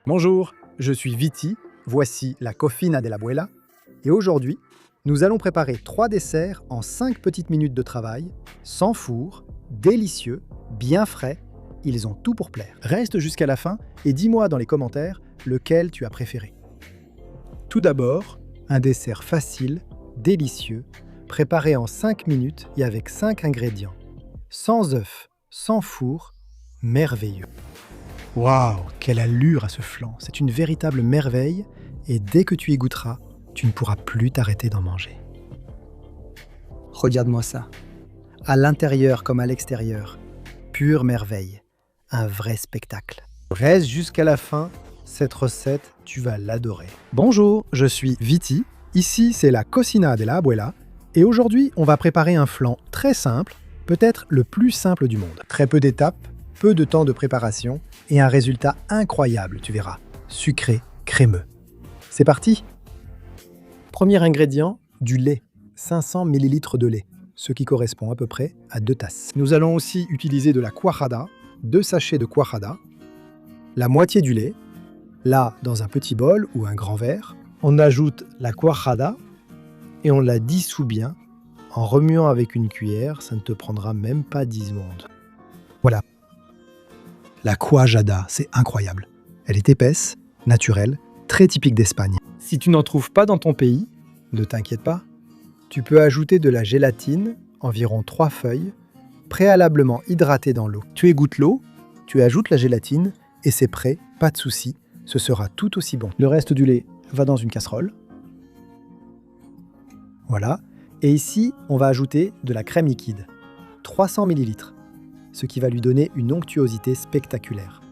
Bonjour, je suis Viti, voici la cocina de la abuela, et aujourd'hui, nous allons préparer 3 desserts en 5 petites minutes de travail, sans four, délicieux, bien frais, ils ont tout pour plaire. Reste jusqu'à la fin et dis-moi dans les commentaires lequel tu as préféré. Tout d'abord, un dessert facile, délicieux, préparé en 5 minutes et avec 5 ingrédients. Sans œufs, sans four, merveilleux. Waouh, quelle allure à ce flan! C'est une véritable merveille et dès que tu y goûteras, tu ne pourras plus t'arrêter d'en manger. Regarde-moi ça. À l'intérieur comme à l'extérieur, pure merveille. Un vrai spectacle. Reste jusqu'à la fin, cette recette, tu vas l'adorer. Bonjour, je suis Viti. Ici, c'est la cocina de la abuela. Et aujourd'hui, on va préparer un flan très simple, peut-être le plus simple du monde. Très peu d'étapes, peu de temps de préparation et un résultat incroyable, tu verras. Sucré, crémeux. C'est parti! Premier ingrédient, du lait. 500 ml de lait, ce qui correspond à peu près à 2 tasses. Nous allons aussi utiliser de la cuajada, 2 sachets de cuajada, la moitié du lait. Là, dans un petit bol ou un grand verre, on ajoute la cuajada et on la dissout bien en remuant avec une cuillère, ça ne te prendra même pas 10 secondes. Voilà. La cuajada, c'est incroyable. Elle est épaisse, naturelle, très typique d'Espagne. Si tu n'en trouves pas dans ton pays, ne t'inquiète pas. Tu peux ajouter de la gélatine, environ 3 feuilles, préalablement hydratée dans l'eau. Tu égouttes l'eau, tu ajoutes la gélatine et c'est prêt, pas de souci, ce sera tout aussi bon. Le reste du lait va dans une casserole. Voilà. Et ici, on va ajouter de la crème liquide, 300 ml, ce qui va lui donner une onctuosité spectaculaire.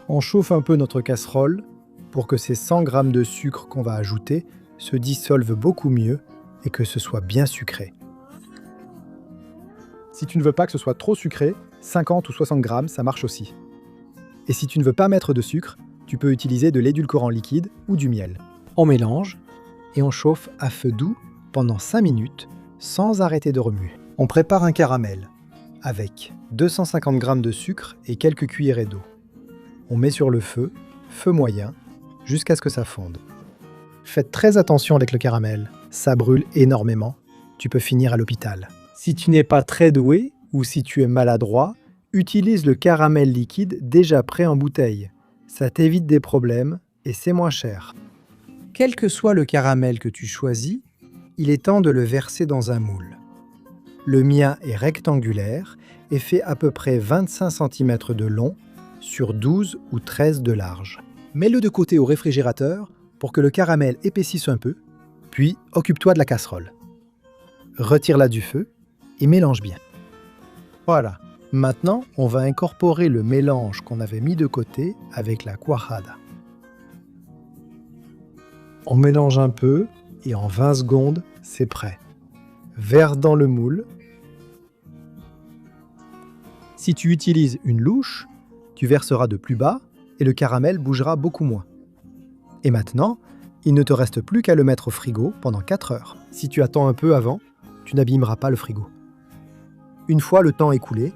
On chauffe un peu notre casserole pour que ces 100 g de sucre qu'on va ajouter se dissolvent beaucoup mieux et que ce soit bien sucré. Si tu ne veux pas que ce soit trop sucré, 50 ou 60 g, ça marche aussi. Et si tu ne veux pas mettre de sucre, tu peux utiliser de l'édulcorant liquide ou du miel. On mélange et on chauffe à feu doux pendant 5 minutes sans arrêter de remuer. On prépare un caramel avec 250 g de sucre et quelques cuillerées d'eau. On met sur le feu moyen, jusqu'à ce que ça fonde. Faites très attention avec le caramel, ça brûle énormément, tu peux finir à l'hôpital. Si tu n'es pas très doué ou si tu es maladroit, utilise le caramel liquide déjà prêt en bouteille. Ça t'évite des problèmes et c'est moins cher. Quel que soit le caramel que tu choisis, il est temps de le verser dans un moule. Le mien est rectangulaire et fait à peu près 25 cm de long sur 12 ou 13 de large. Mets-le de côté au réfrigérateur pour que le caramel épaississe un peu, puis occupe-toi de la casserole. Retire-la du feu et mélange bien. Voilà, maintenant on va incorporer le mélange qu'on avait mis de côté avec la cuajada. On mélange un peu et en 20 secondes, c'est prêt. Verse dans le moule. Si tu utilises une louche, tu verseras de plus bas et le caramel bougera beaucoup moins. Et maintenant, il ne te reste plus qu'à le mettre au frigo pendant 4 heures. Si tu attends un peu avant, tu n'abîmeras pas le frigo. Une fois le temps écoulé,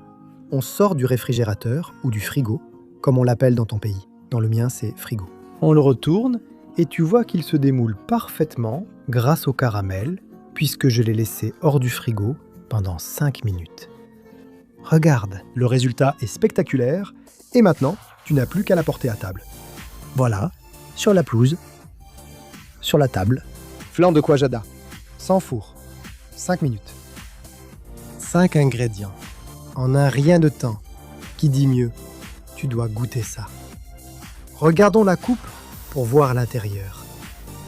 on sort du réfrigérateur ou du frigo, comme on l'appelle dans ton pays. Dans le mien, c'est frigo. On le retourne et tu vois qu'il se démoule parfaitement grâce au caramel, puisque je l'ai laissé hors du frigo pendant 5 minutes. Regarde, le résultat est spectaculaire et maintenant, tu n'as plus qu'à la porter à table. Voilà, sur la pelouse, sur la table, flan de cuajada, sans four, 5 minutes. 5 ingrédients, en un rien de temps. Qui dit mieux? Tu dois goûter ça. Regardons la coupe pour voir l'intérieur.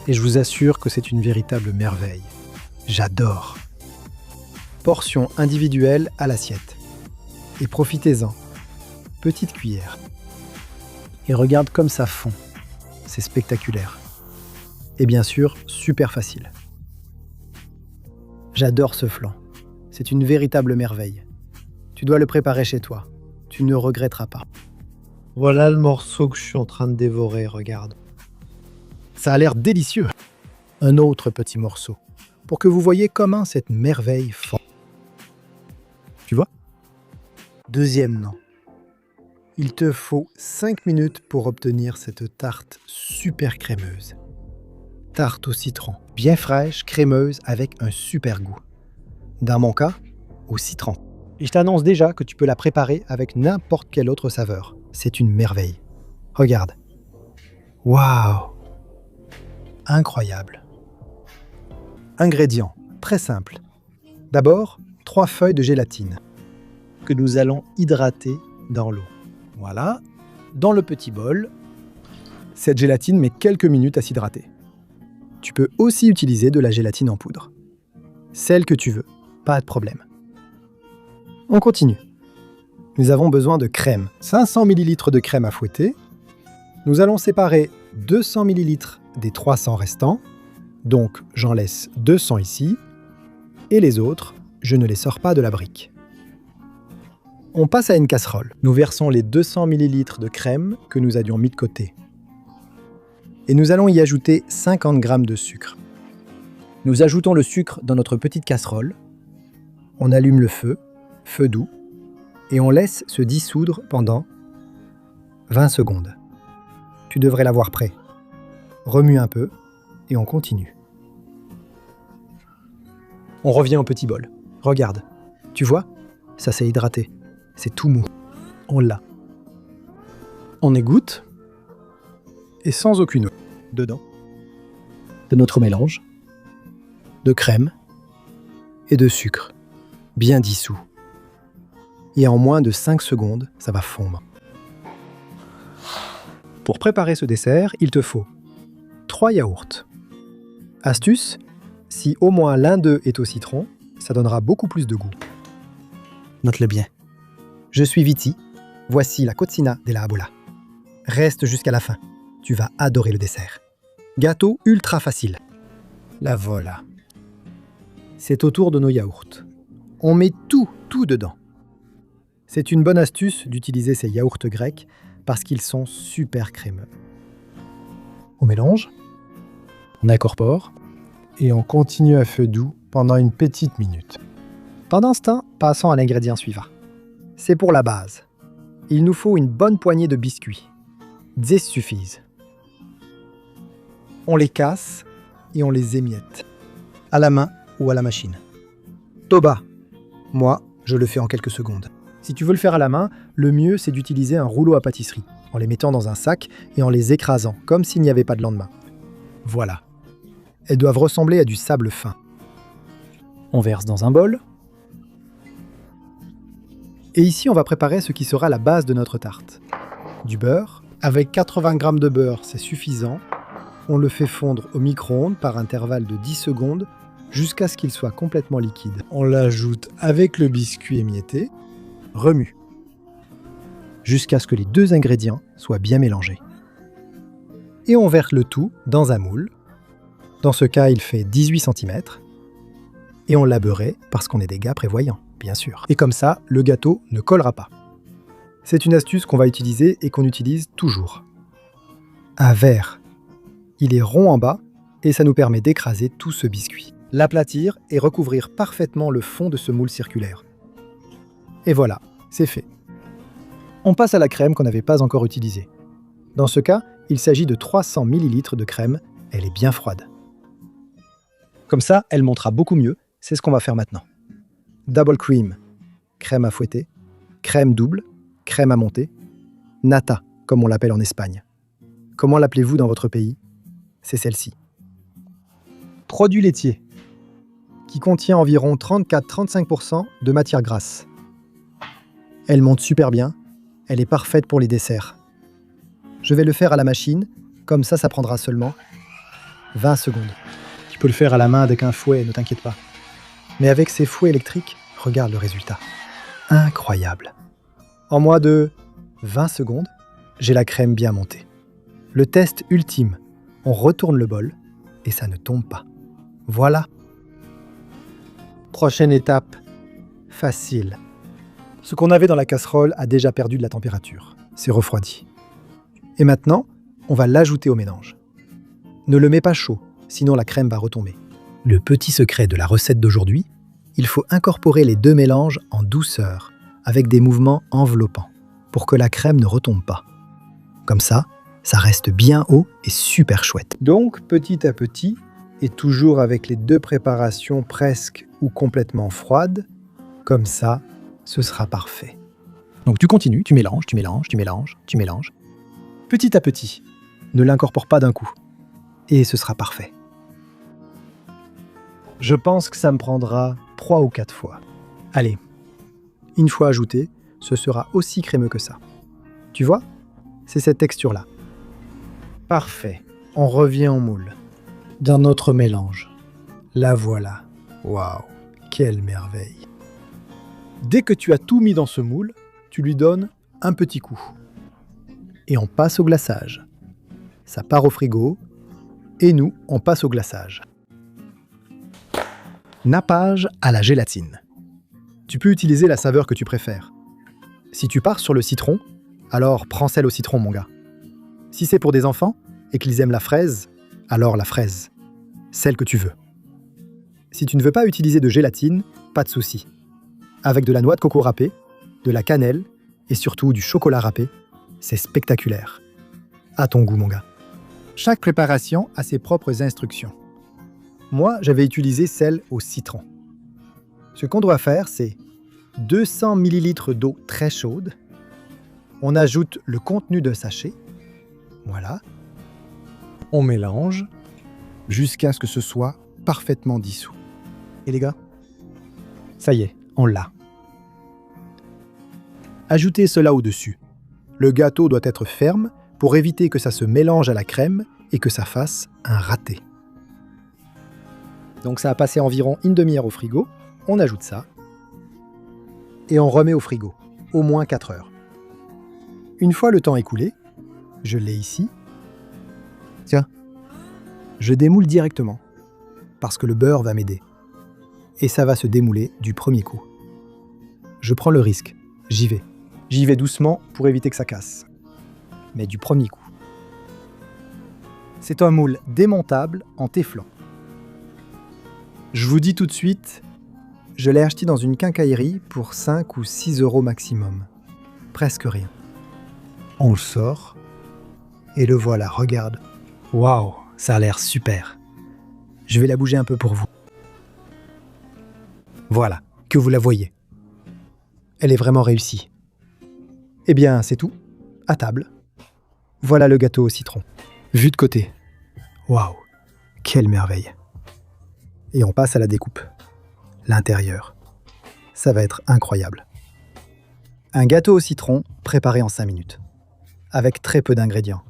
Et je vous assure que c'est une véritable merveille. J'adore. Portion individuelle à l'assiette. Et profitez-en. Petite cuillère. Et regarde comme ça fond. C'est spectaculaire. Et bien sûr, super facile. J'adore ce flan. C'est une véritable merveille. Tu dois le préparer chez toi. Tu ne regretteras pas. Voilà le morceau que je suis en train de dévorer, regarde. Ça a l'air délicieux. Un autre petit morceau, pour que vous voyez comment cette merveille fond. Tu vois? Deuxième nom. Il te faut 5 minutes pour obtenir cette tarte super crémeuse. Tarte au citron, bien fraîche, crémeuse, avec un super goût. Dans mon cas, au citron. Et je t'annonce déjà que tu peux la préparer avec n'importe quelle autre saveur. C'est une merveille. Regarde. Waouh! Incroyable. Ingrédients, très simples. D'abord, 3 feuilles de gélatine que nous allons hydrater dans l'eau. Voilà, dans le petit bol. Cette gélatine met quelques minutes à s'hydrater. Tu peux aussi utiliser de la gélatine en poudre. Celle que tu veux, pas de problème. On continue. Nous avons besoin de crème. 500 ml de crème à fouetter. Nous allons séparer 200 ml des 300 restants. Donc, j'en laisse 200 ici. Et les autres, je ne les sors pas de la brique. On passe à une casserole. Nous versons les 200 ml de crème que nous avions mis de côté. Et nous allons y ajouter 50 g de sucre. Nous ajoutons le sucre dans notre petite casserole. On allume le feu, feu doux, et on laisse se dissoudre pendant 20 secondes. Tu devrais l'avoir prêt. Remue un peu et on continue. On revient au petit bol. Regarde. Tu vois? Ça s'est hydraté. C'est tout mou. On l'a. On égoutte et sans aucune eau dedans de notre mélange de crème et de sucre bien dissous. Et en moins de 5 secondes, ça va fondre. Pour préparer ce dessert, il te faut 3 yaourts. Astuce, si au moins l'un d'eux est au citron, ça donnera beaucoup plus de goût. Note-le bien. Je suis Viti, voici la Cocina della Abuela. Reste jusqu'à la fin, tu vas adorer le dessert. Gâteau ultra facile. La voilà. C'est au tour de nos yaourts. On met tout dedans. C'est une bonne astuce d'utiliser ces yaourts grecs parce qu'ils sont super crémeux. On mélange, on incorpore et on continue à feu doux pendant une petite minute. Pendant ce temps, passons à l'ingrédient suivant. C'est pour la base. Il nous faut une bonne poignée de biscuits. 10 suffisent. On les casse et on les émiette. À la main ou à la machine. Toba. Moi, je le fais en quelques secondes. Si tu veux le faire à la main, le mieux c'est d'utiliser un rouleau à pâtisserie, en les mettant dans un sac et en les écrasant, comme s'il n'y avait pas de lendemain. Voilà. Elles doivent ressembler à du sable fin. On verse dans un bol. Et ici, on va préparer ce qui sera la base de notre tarte. Du beurre. Avec 80 g de beurre, c'est suffisant. On le fait fondre au micro-ondes par intervalle de 10 secondes jusqu'à ce qu'il soit complètement liquide. On l'ajoute avec le biscuit émietté. Remue. Jusqu'à ce que les deux ingrédients soient bien mélangés. Et on verse le tout dans un moule. Dans ce cas, il fait 18 cm. Et on l'a beurré parce qu'on est des gars prévoyants, bien sûr. Et comme ça, le gâteau ne collera pas. C'est une astuce qu'on va utiliser et qu'on utilise toujours. Un verre. Il est rond en bas et ça nous permet d'écraser tout ce biscuit. L'aplatir et recouvrir parfaitement le fond de ce moule circulaire. Et voilà, c'est fait. On passe à la crème qu'on n'avait pas encore utilisée. Dans ce cas, il s'agit de 300 ml de crème, elle est bien froide. Comme ça, elle montera beaucoup mieux, c'est ce qu'on va faire maintenant. Double cream, crème à fouetter, crème double, crème à monter, nata, comme on l'appelle en Espagne. Comment l'appelez-vous dans votre pays? C'est celle-ci. Produit laitier, qui contient environ 34-35% de matière grasse. Elle monte super bien, elle est parfaite pour les desserts. Je vais le faire à la machine, comme ça prendra seulement 20 secondes. Tu peux le faire à la main avec un fouet, ne t'inquiète pas. Mais avec ces fouets électriques, regarde le résultat. Incroyable. En moins de 20 secondes, j'ai la crème bien montée. Le test ultime, on retourne le bol et ça ne tombe pas. Voilà. Prochaine étape, facile. Ce qu'on avait dans la casserole a déjà perdu de la température. C'est refroidi. Et maintenant, on va l'ajouter au mélange. Ne le mets pas chaud, sinon la crème va retomber. Le petit secret de la recette d'aujourd'hui, il faut incorporer les deux mélanges en douceur, avec des mouvements enveloppants. pour que la crème ne retombe pas. Comme ça reste bien haut et super chouette. Donc, petit à petit, et toujours avec les deux préparations presque ou complètement froides, comme ça, ce sera parfait. Donc tu continues, tu mélanges. Petit à petit, ne l'incorpore pas d'un coup. Et ce sera parfait. Je pense que ça me prendra 3 ou 4 fois. Allez, une fois ajouté, ce sera aussi crémeux que ça. Tu vois? C'est cette texture-là. Parfait. On revient au moule. D'un autre mélange. La voilà. Waouh, quelle merveille. Dès que tu as tout mis dans ce moule, tu lui donnes un petit coup. Et on passe au glaçage. Ça part au frigo, et nous, on passe au glaçage. Nappage à la gélatine. Tu peux utiliser la saveur que tu préfères. Si tu pars sur le citron, alors prends celle au citron, mon gars. Si c'est pour des enfants et qu'ils aiment la fraise, alors la fraise. Celle que tu veux. Si tu ne veux pas utiliser de gélatine, pas de souci. Avec de la noix de coco râpée, de la cannelle et surtout du chocolat râpé, c'est spectaculaire. À ton goût, mon gars. Chaque préparation a ses propres instructions. Moi, j'avais utilisé celle au citron. Ce qu'on doit faire, c'est 200 ml d'eau très chaude. On ajoute le contenu d'un sachet. Voilà. On mélange jusqu'à ce que ce soit parfaitement dissous. Et les gars, ça y est, on l'a. Ajoutez cela au-dessus. Le gâteau doit être ferme pour éviter que ça se mélange à la crème et que ça fasse un raté. Donc ça a passé environ une demi-heure au frigo. On ajoute ça. Et on remet au frigo, au moins 4 heures. Une fois le temps écoulé, je l'ai ici. Tiens, je démoule directement, parce que le beurre va m'aider. Et ça va se démouler du premier coup. Je prends le risque, j'y vais. J'y vais doucement pour éviter que ça casse. Mais du premier coup. C'est un moule démontable en téflon. Je vous dis tout de suite, je l'ai acheté dans une quincaillerie pour 5 ou 6 euros maximum. Presque rien. On le sort, et le voilà, regarde. Waouh, ça a l'air super. Je vais la bouger un peu pour vous. Voilà, que vous la voyez. Elle est vraiment réussie. Eh bien, c'est tout. À table. Voilà le gâteau au citron. Vu de côté. Waouh, quelle merveille. Et on passe à la découpe. L'intérieur. Ça va être incroyable. Un gâteau au citron préparé en 5 minutes. Avec très peu d'ingrédients.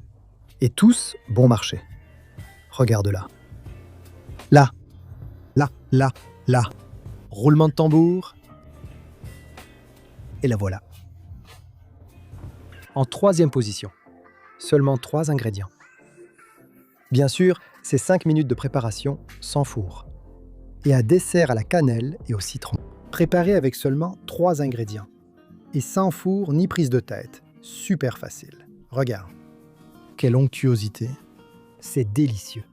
Et tous bon marché. Regarde là. Là. Là, là, là. Roulement de tambour. Et la voilà. En 3e position. Seulement 3 ingrédients. Bien sûr, c'est 5 minutes de préparation sans four. Et un dessert à la cannelle et au citron. Préparé avec seulement 3 ingrédients. Et sans four ni prise de tête. Super facile. Regarde. Quelle onctuosité. C'est délicieux.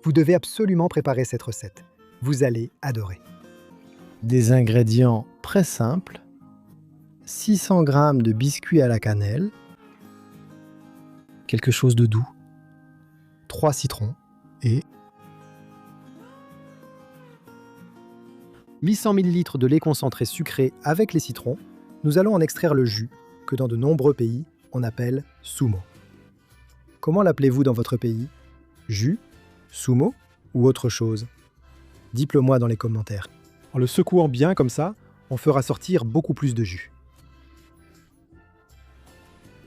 Vous devez absolument préparer cette recette. Vous allez adorer. Des ingrédients très simples. 600 g de biscuits à la cannelle. Quelque chose de doux. 3 citrons et 800 ml de lait concentré sucré avec les citrons. Nous allons en extraire le jus, que dans de nombreux pays, on appelle sumo. Comment l'appelez-vous dans votre pays? Jus, sumo ou autre chose? Dites-le moi dans les commentaires. En le secouant bien comme ça, on fera sortir beaucoup plus de jus.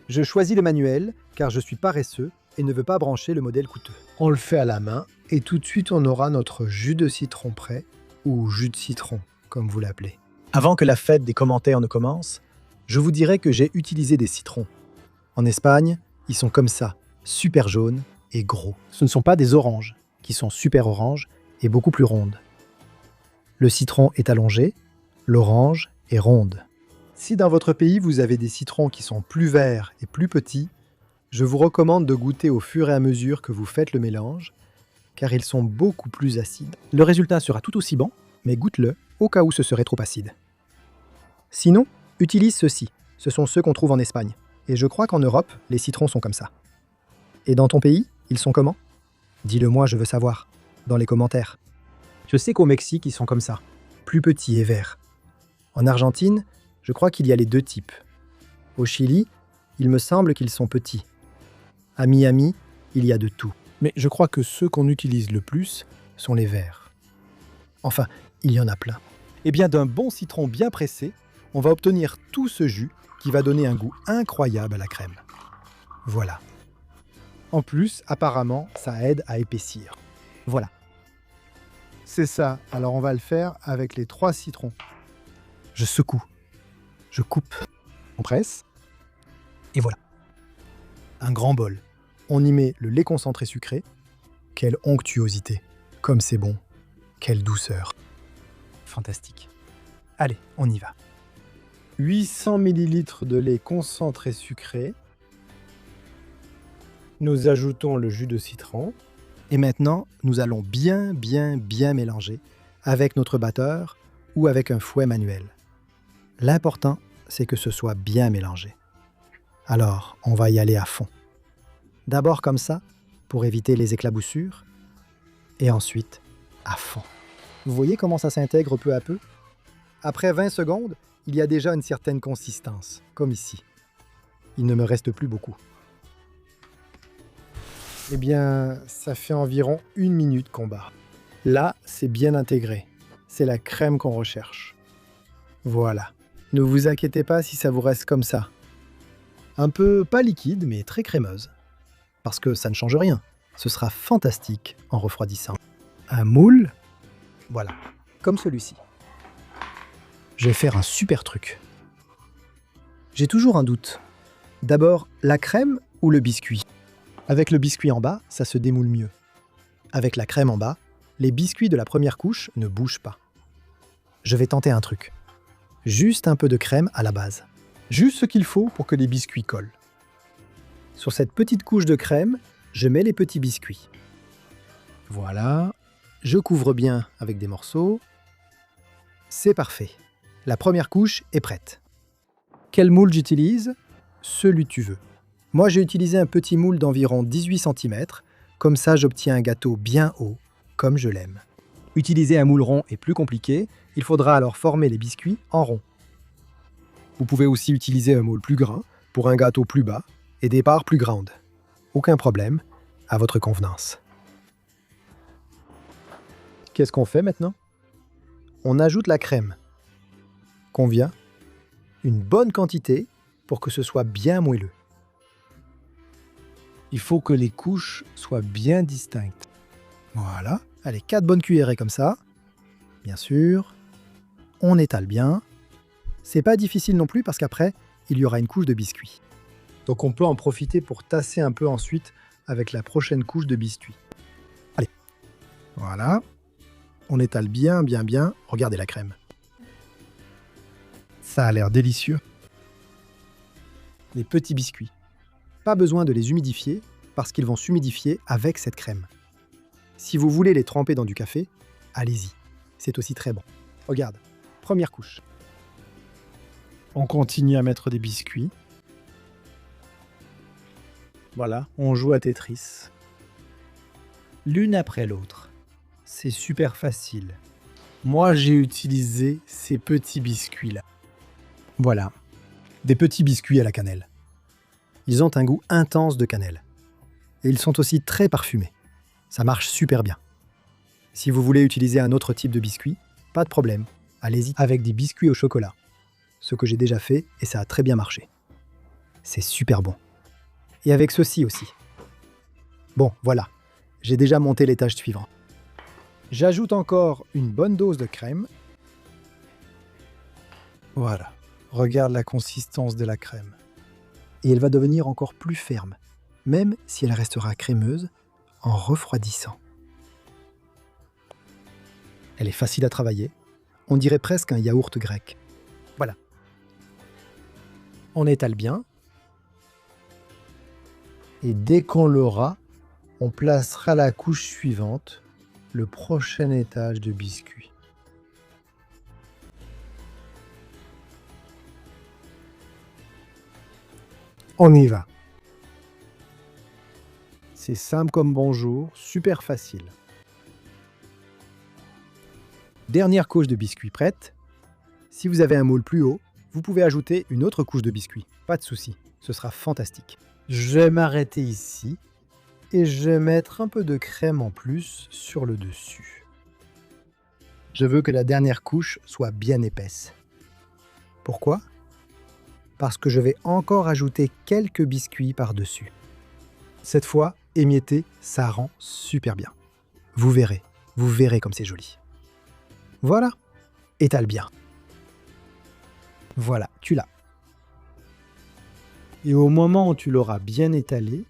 Je choisis le manuel car je suis paresseux et ne veux pas brancher le modèle coûteux. On le fait à la main et tout de suite on aura notre jus de citron prêt, ou jus de citron, comme vous l'appelez. Avant que la fête des commentaires ne commence, je vous dirai que j'ai utilisé des citrons. En Espagne, ils sont comme ça, super jaunes et gros. Ce ne sont pas des oranges, qui sont super oranges et beaucoup plus rondes. Le citron est allongé, l'orange est ronde. Si dans votre pays vous avez des citrons qui sont plus verts et plus petits, je vous recommande de goûter au fur et à mesure que vous faites le mélange, car ils sont beaucoup plus acides. Le résultat sera tout aussi bon, mais goûte-le au cas où ce serait trop acide. Sinon, utilise ceux-ci. Ce sont ceux qu'on trouve en Espagne. Et je crois qu'en Europe, les citrons sont comme ça. Et dans ton pays, ils sont comment? Dis-le-moi, je veux savoir, dans les commentaires. Je sais qu'au Mexique, ils sont comme ça, plus petits et verts. En Argentine, je crois qu'il y a les deux types. Au Chili, il me semble qu'ils sont petits. À Miami, il y a de tout. Mais je crois que ceux qu'on utilise le plus sont les verts. Enfin, il y en a plein. Et bien d'un bon citron bien pressé, on va obtenir tout ce jus qui va donner un goût incroyable à la crème. Voilà. En plus, apparemment, ça aide à épaissir. Voilà. C'est ça, alors on va le faire avec les 3 citrons. Je secoue. Je coupe. On presse. Et voilà. Un grand bol. On y met le lait concentré sucré. Quelle onctuosité. Comme c'est bon. Quelle douceur. Fantastique. Allez, on y va. 800 ml de lait concentré sucré. Nous ajoutons le jus de citron. Et maintenant, nous allons bien mélanger avec notre batteur ou avec un fouet manuel. L'important, c'est que ce soit bien mélangé. Alors, on va y aller à fond. D'abord comme ça, pour éviter les éclaboussures, et ensuite à fond. Vous voyez comment ça s'intègre peu à peu? Après 20 secondes, il y a déjà une certaine consistance, comme ici. Il ne me reste plus beaucoup. Eh bien, ça fait environ 1 minute qu'on bat. Là, c'est bien intégré. C'est la crème qu'on recherche. Voilà. Ne vous inquiétez pas si ça vous reste comme ça. Un peu pas liquide, mais très crémeuse. Parce que ça ne change rien. Ce sera fantastique en refroidissant. Un moule, voilà, comme celui-ci. Je vais faire un super truc. J'ai toujours un doute. D'abord, la crème ou le biscuit? Avec le biscuit en bas, ça se démoule mieux. Avec la crème en bas, les biscuits de la première couche ne bougent pas. Je vais tenter un truc. Juste un peu de crème à la base. Juste ce qu'il faut pour que les biscuits collent. Sur cette petite couche de crème, je mets les petits biscuits. Voilà. Je couvre bien avec des morceaux. C'est parfait. La première couche est prête. Quel moule j'utilise? Celui que tu veux. Moi, j'ai utilisé un petit moule d'environ 18 cm. Comme ça, j'obtiens un gâteau bien haut, comme je l'aime. Utiliser un moule rond est plus compliqué. Il faudra alors former les biscuits en rond. Vous pouvez aussi utiliser un moule plus grand pour un gâteau plus bas et des parts plus grandes. Aucun problème, à votre convenance. Qu'est-ce qu'on fait maintenant? On ajoute la crème. Combien? Une bonne quantité pour que ce soit bien moelleux. Il faut que les couches soient bien distinctes. Voilà. Allez, 4 bonnes cuillerées comme ça. Bien sûr. On étale bien. C'est pas difficile non plus parce qu'après, il y aura une couche de biscuits. Donc on peut en profiter pour tasser un peu ensuite avec la prochaine couche de biscuits. Allez. Voilà. On étale bien. Regardez la crème. Ça a l'air délicieux. Les petits biscuits. Pas besoin de les humidifier parce qu'ils vont s'humidifier avec cette crème. Si vous voulez les tremper dans du café, allez-y. C'est aussi très bon. Regarde, première couche. On continue à mettre des biscuits. Voilà, on joue à Tetris. L'une après l'autre. C'est super facile. Moi, j'ai utilisé ces petits biscuits-là. Voilà, des petits biscuits à la cannelle. Ils ont un goût intense de cannelle. Et ils sont aussi très parfumés. Ça marche super bien. Si vous voulez utiliser un autre type de biscuit, pas de problème. Allez-y avec des biscuits au chocolat. Ce que j'ai déjà fait et ça a très bien marché. C'est super bon. Et avec ceci aussi. Bon, voilà. J'ai déjà monté l'étage suivant. J'ajoute encore une bonne dose de crème. Voilà. Regarde la consistance de la crème. Et elle va devenir encore plus ferme, même si elle restera crémeuse en refroidissant. Elle est facile à travailler. On dirait presque un yaourt grec. Voilà. On étale bien. Et dès qu'on l'aura, on placera la couche suivante, le prochain étage de biscuits. On y va. C'est simple comme bonjour, super facile. Dernière couche de biscuits prête. Si vous avez un moule plus haut, vous pouvez ajouter une autre couche de biscuits. Pas de souci, ce sera fantastique. Je vais m'arrêter ici et je vais mettre un peu de crème en plus sur le dessus. Je veux que la dernière couche soit bien épaisse. Pourquoi ? Parce que je vais encore ajouter quelques biscuits par-dessus. Cette fois, émietter, ça rend super bien. Vous verrez comme c'est joli. Voilà, étale bien. Voilà, tu l'as. Et au moment où tu l'auras bien étalé,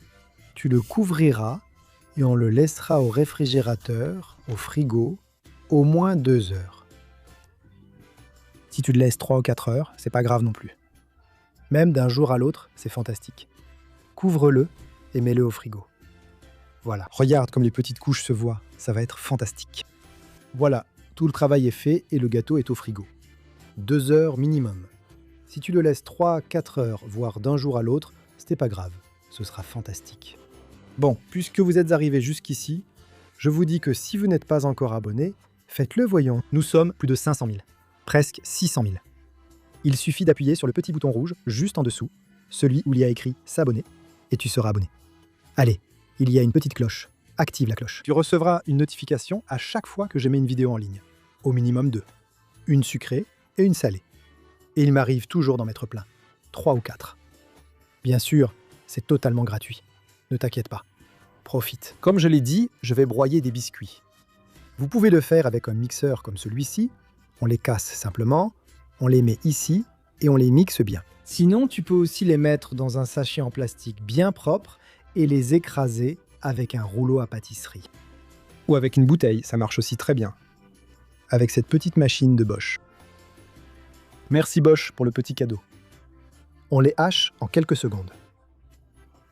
tu le couvriras et on le laissera au réfrigérateur, au frigo, au moins 2 heures. Si tu le laisses 3 ou 4 heures, c'est pas grave non plus. Même d'un jour à l'autre, c'est fantastique. Couvre-le et mets-le au frigo. Voilà, regarde comme les petites couches se voient, ça va être fantastique. Voilà, tout le travail est fait et le gâteau est au frigo. 2 heures minimum. Si tu le laisses 3-4 heures, voire d'un jour à l'autre, c'est pas grave, ce sera fantastique. Bon, puisque vous êtes arrivés jusqu'ici, je vous dis que si vous n'êtes pas encore abonné, faites-le voyons. Nous sommes plus de 500 000, presque 600 000. Il suffit d'appuyer sur le petit bouton rouge juste en dessous, celui où il y a écrit « S'abonner » et tu seras abonné. Allez, il y a une petite cloche. Active la cloche. Tu recevras une notification à chaque fois que je mets une vidéo en ligne. Au minimum 2. Une sucrée et une salée. Et il m'arrive toujours d'en mettre plein. 3 ou 4. Bien sûr, c'est totalement gratuit. Ne t'inquiète pas. Profite. Comme je l'ai dit, je vais broyer des biscuits. Vous pouvez le faire avec un mixeur comme celui-ci. On les casse simplement, on les met ici et on les mixe bien. Sinon, tu peux aussi les mettre dans un sachet en plastique bien propre et les écraser avec un rouleau à pâtisserie. Ou avec une bouteille, ça marche aussi très bien. Avec cette petite machine de Bosch. Merci Bosch pour le petit cadeau. On les hache en quelques secondes.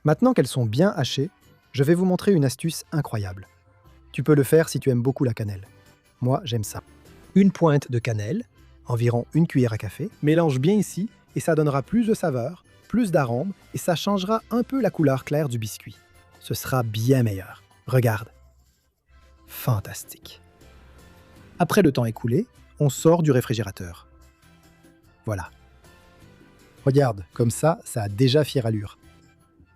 Maintenant qu'elles sont bien hachées, je vais vous montrer une astuce incroyable. Tu peux le faire si tu aimes beaucoup la cannelle. Moi, j'aime ça. Une pointe de cannelle, environ une cuillère à café, mélange bien ici et ça donnera plus de saveur, plus d'arôme et ça changera un peu la couleur claire du biscuit. Ce sera bien meilleur. Regarde. Fantastique. Après le temps écoulé, on sort du réfrigérateur. Voilà. Regarde, comme ça a déjà fière allure.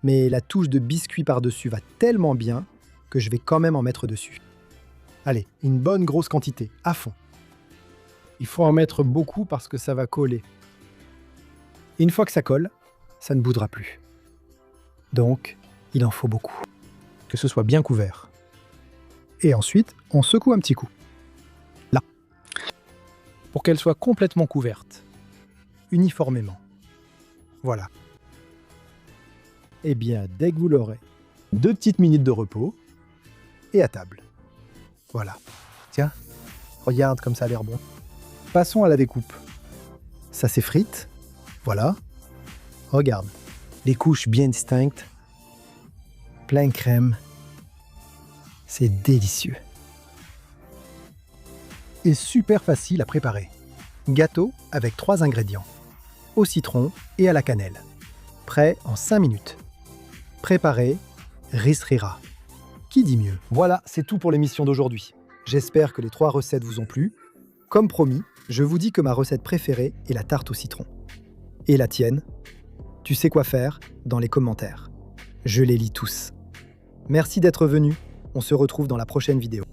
Mais la touche de biscuit par-dessus va tellement bien que je vais quand même en mettre dessus. Allez, une bonne grosse quantité, à fond. Il faut en mettre beaucoup parce que ça va coller. Et une fois que ça colle, ça ne boudera plus. Donc, il en faut beaucoup. Que ce soit bien couvert. Et ensuite, on secoue un petit coup. Là. Pour qu'elle soit complètement couverte. Uniformément. Voilà. Et bien, dès que vous l'aurez, 2 petites minutes de repos et à table. Voilà. Tiens, regarde comme ça a l'air bon. Passons à la découpe. Ça s'effrite. Voilà. Regarde. Les couches bien distinctes. Plein crème. C'est délicieux. Et super facile à préparer. Gâteau avec 3 ingrédients. Au citron et à la cannelle. Prêt en 5 minutes. Préparé, Risrira. Qui dit mieux ? Voilà, c'est tout pour l'émission d'aujourd'hui. J'espère que les 3 recettes vous ont plu. Comme promis, je vous dis que ma recette préférée est la tarte au citron. Et la tienne ? Tu sais quoi faire ? Dans les commentaires. Je les lis tous. Merci d'être venu. On se retrouve dans la prochaine vidéo.